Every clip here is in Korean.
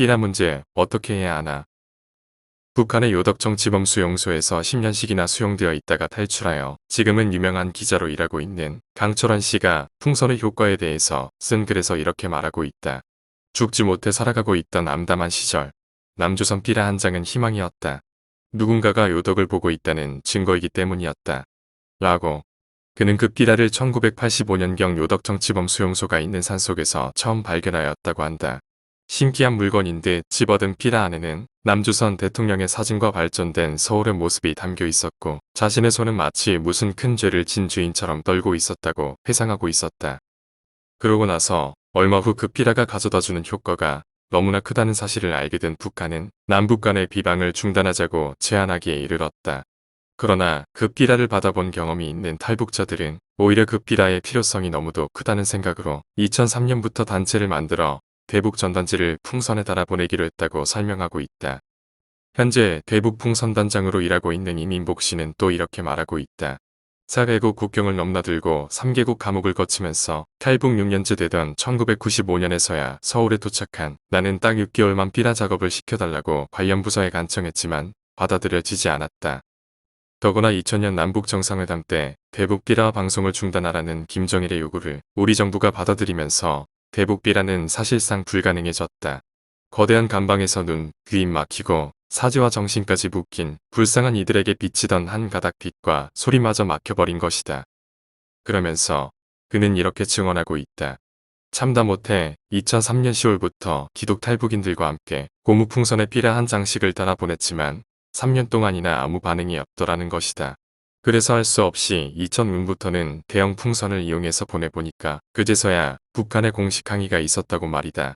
피라 문제 어떻게 해야 하나? 북한의 요덕청 지범수용소에서 10년씩이나 수용되어 있다가 탈출하여 지금은 유명한 기자로 일하고 있는 강철원 씨가 풍선의 효과에 대해서 쓴 글에서 이렇게 말하고 있다. 죽지 못해 살아가고 있던 암담한 시절, 남조선 피라 한 장은 희망이었다. 누군가가 요덕을 보고 있다는 증거이기 때문이었다. 라고. 그는 그 피라를 1985년경 요덕청 지범수용소가 있는 산속에서 처음 발견하였다고 한다. 신기한 물건인 듯 집어든 피라 안에는 남조선 대통령의 사진과 발전된 서울의 모습이 담겨 있었고 자신의 손은 마치 무슨 큰 죄를 진 주인처럼 떨고 있었다고 회상하고 있었다. 그러고 나서 얼마 후 그 피라가 가져다주는 효과가 너무나 크다는 사실을 알게 된 북한은 남북 간의 비방을 중단하자고 제안하기에 이르렀다. 그러나 그 피라를 받아본 경험이 있는 탈북자들은 오히려 그 피라의 필요성이 너무도 크다는 생각으로 2003년부터 단체를 만들어 대북 전단지를 풍선에 달아 보내기로 했다고 설명하고 있다. 현재 대북 풍선단장으로 일하고 있는 이민복 씨는 또 이렇게 말하고 있다. 4개국 국경을 넘나들고 3개국 감옥을 거치면서 탈북 6년째 되던 1995년에서야 서울에 도착한 나는 딱 6개월만 피라 작업을 시켜달라고 관련 부서에 간청했지만 받아들여지지 않았다. 더구나 2000년 남북 정상회담 때 대북 피라 방송을 중단하라는 김정일의 요구를 우리 정부가 받아들이면서 대북 피라는 사실상 불가능해졌다. 거대한 감방에서 눈, 귀 막히고 사지와 정신까지 묶인 불쌍한 이들에게 비치던 한 가닥 빛과 소리마저 막혀버린 것이다. 그러면서 그는 이렇게 증언하고 있다. 참다 못해 2003년 10월부터 기독 탈북인들과 함께 고무풍선에 피라 한 장씩을 달아 보냈지만 3년 동안이나 아무 반응이 없더라는 것이다. 그래서 할 수 없이 2000년부터는 대형 풍선을 이용해서 보내보니까 그제서야 북한의 공식 항의가 있었다고 말이다.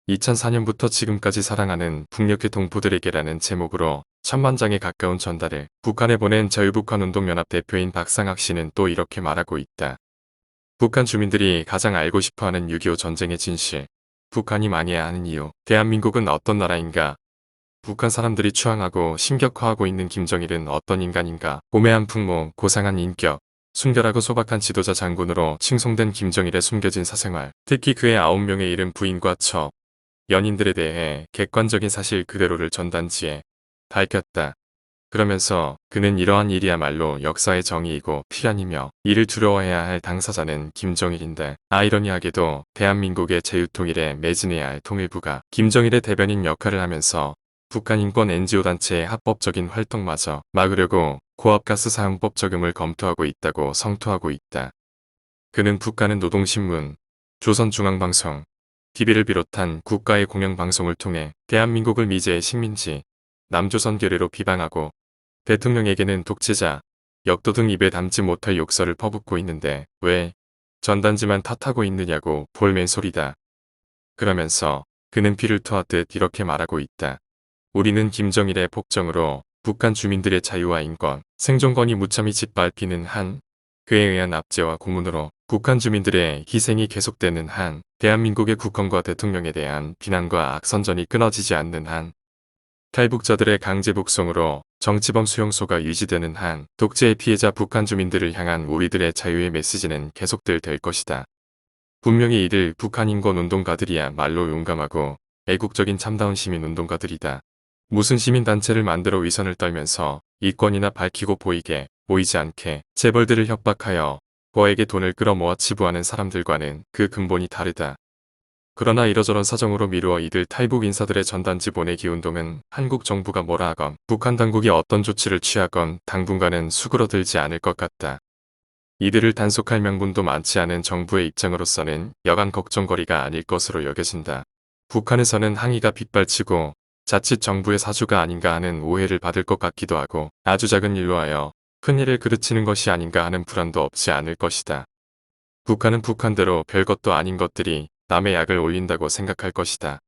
2004년부터 지금까지 사랑하는 북녘의 동포들에게라는 제목으로 1000만 장에 가까운 전달을 북한에 보낸 자유북한운동연합 대표인 박상학 씨는 또 이렇게 말하고 있다. 북한 주민들이 가장 알고 싶어하는 6.25 전쟁의 진실, 북한이 망해야 하는 이유, 대한민국은 어떤 나라인가, 북한 사람들이 추앙하고 심격화하고 있는 김정일은 어떤 인간인가, 고매한 풍모, 고상한 인격, 순결하고 소박한 지도자 장군으로 칭송된 김정일의 숨겨진 사생활, 특히 그의 9명의 이른 부인과 처, 연인들에 대해 객관적인 사실 그대로를 전단지에 밝혔다. 그러면서 그는 이러한 일이야말로 역사의 정의이고 필연이며 이를 두려워해야 할 당사자는 김정일인데 아이러니하게도 대한민국의 제휴통일에 매진해야 할 통일부가 김정일의 대변인 역할을 하면서 북한 인권 NGO단체의 합법적인 활동마저 막으려고 고압가스 사용법 적용을 검토하고 있다고 성토하고 있다. 그는 북한은 노동신문, 조선중앙방송, TV를 비롯한 국가의 공영방송을 통해 대한민국을 미제의 식민지, 남조선 괴뢰로 비방하고 대통령에게는 독재자, 역도 등 입에 담지 못할 욕설을 퍼붓고 있는데 왜 전단지만 탓하고 있느냐고 볼멘소리다. 그러면서 그는 피를 토하듯 이렇게 말하고 있다. 우리는 김정일의 폭정으로 북한 주민들의 자유와 인권, 생존권이 무참히 짓밟히는 한, 그에 의한 압제와 고문으로 북한 주민들의 희생이 계속되는 한, 대한민국의 국헌과 대통령에 대한 비난과 악선전이 끊어지지 않는 한, 탈북자들의 강제 북송으로 정치범 수용소가 유지되는 한, 독재의 피해자 북한 주민들을 향한 우리들의 자유의 메시지는 계속될 것이다. 분명히 이들 북한 인권운동가들이야 말로 용감하고 애국적인 참다운 시민운동가들이다. 무슨 시민단체를 만들어 위선을 떨면서 이권이나 밝히고 보이지 않게 재벌들을 협박하여 거액의 돈을 끌어모아 치부하는 사람들과는 그 근본이 다르다. 그러나 이러저런 사정으로 미루어 이들 탈북 인사들의 전단지 보내기 운동은 한국 정부가 뭐라 하건 북한 당국이 어떤 조치를 취하건 당분간은 수그러들지 않을 것 같다. 이들을 단속할 명분도 많지 않은 정부의 입장으로서는 여간 걱정거리가 아닐 것으로 여겨진다. 북한에서는 항의가 빗발치고 자칫 정부의 사주가 아닌가 하는 오해를 받을 것 같기도 하고 아주 작은 일로 하여 큰일을 그르치는 것이 아닌가 하는 불안도 없지 않을 것이다. 북한은 북한대로 별것도 아닌 것들이 남의 약을 올린다고 생각할 것이다.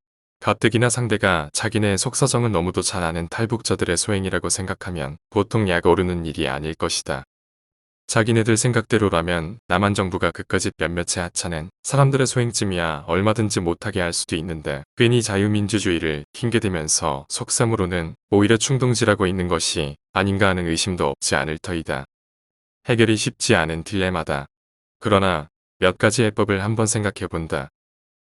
가뜩이나 상대가 자기네 속사정을 너무도 잘 아는 탈북자들의 소행이라고 생각하면 보통 약 오르는 일이 아닐 것이다. 자기네들 생각대로라면 남한 정부가 그까짓 몇몇의 하찮은 사람들의 소행쯤이야 얼마든지 못하게 할 수도 있는데 괜히 자유민주주의를 핑계대면서 속삼으로는 오히려 충동질하고 있는 것이 아닌가 하는 의심도 없지 않을 터이다. 해결이 쉽지 않은 딜레마다. 그러나 몇 가지 해법을 한번 생각해본다.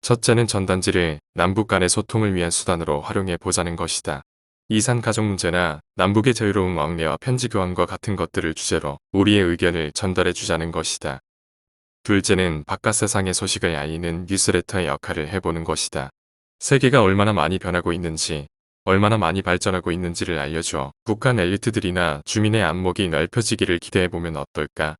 첫째는 전단지를 남북 간의 소통을 위한 수단으로 활용해 보자는 것이다. 이산 가족 문제나 남북의 자유로운 왕래와 편지 교환과 같은 것들을 주제로 우리의 의견을 전달해 주자는 것이다. 둘째는 바깥 세상의 소식을 알리는 뉴스레터의 역할을 해보는 것이다. 세계가 얼마나 많이 변하고 있는지, 얼마나 많이 발전하고 있는지를 알려줘 북한 엘리트들이나 주민의 안목이 넓혀지기를 기대해보면 어떨까?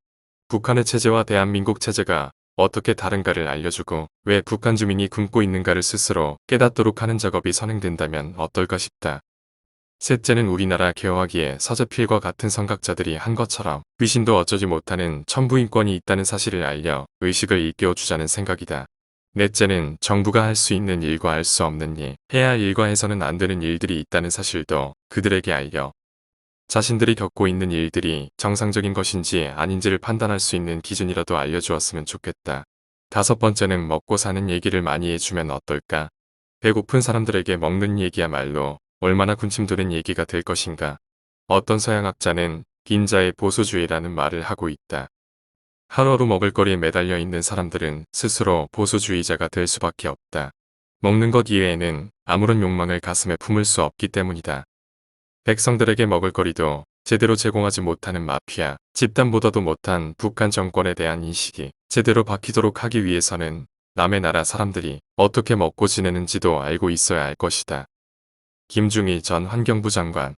북한의 체제와 대한민국 체제가 어떻게 다른가를 알려주고 왜 북한 주민이 굶고 있는가를 스스로 깨닫도록 하는 작업이 선행된다면 어떨까 싶다. 셋째는 우리나라 개화기에 서재필과 같은 선각자들이 한 것처럼 귀신도 어쩌지 못하는 천부인권이 있다는 사실을 알려 의식을 일깨워주자는 생각이다. 넷째는 정부가 할 수 있는 일과 할 수 없는 일, 해야 할 일과 해서는 안 되는 일들이 있다는 사실도 그들에게 알려 자신들이 겪고 있는 일들이 정상적인 것인지 아닌지를 판단할 수 있는 기준이라도 알려주었으면 좋겠다. 다섯 번째는 먹고 사는 얘기를 많이 해주면 어떨까? 배고픈 사람들에게 먹는 얘기야말로 얼마나 군침 도는 얘기가 될 것인가. 어떤 서양학자는 빈자의 보수주의라는 말을 하고 있다. 하루하루 먹을거리에 매달려 있는 사람들은 스스로 보수주의자가 될 수밖에 없다. 먹는 것 이외에는 아무런 욕망을 가슴에 품을 수 없기 때문이다. 백성들에게 먹을거리도 제대로 제공하지 못하는 마피아, 집단보다도 못한 북한 정권에 대한 인식이 제대로 박히도록 하기 위해서는 남의 나라 사람들이 어떻게 먹고 지내는지도 알고 있어야 할 것이다. 김중희 전 환경부 장관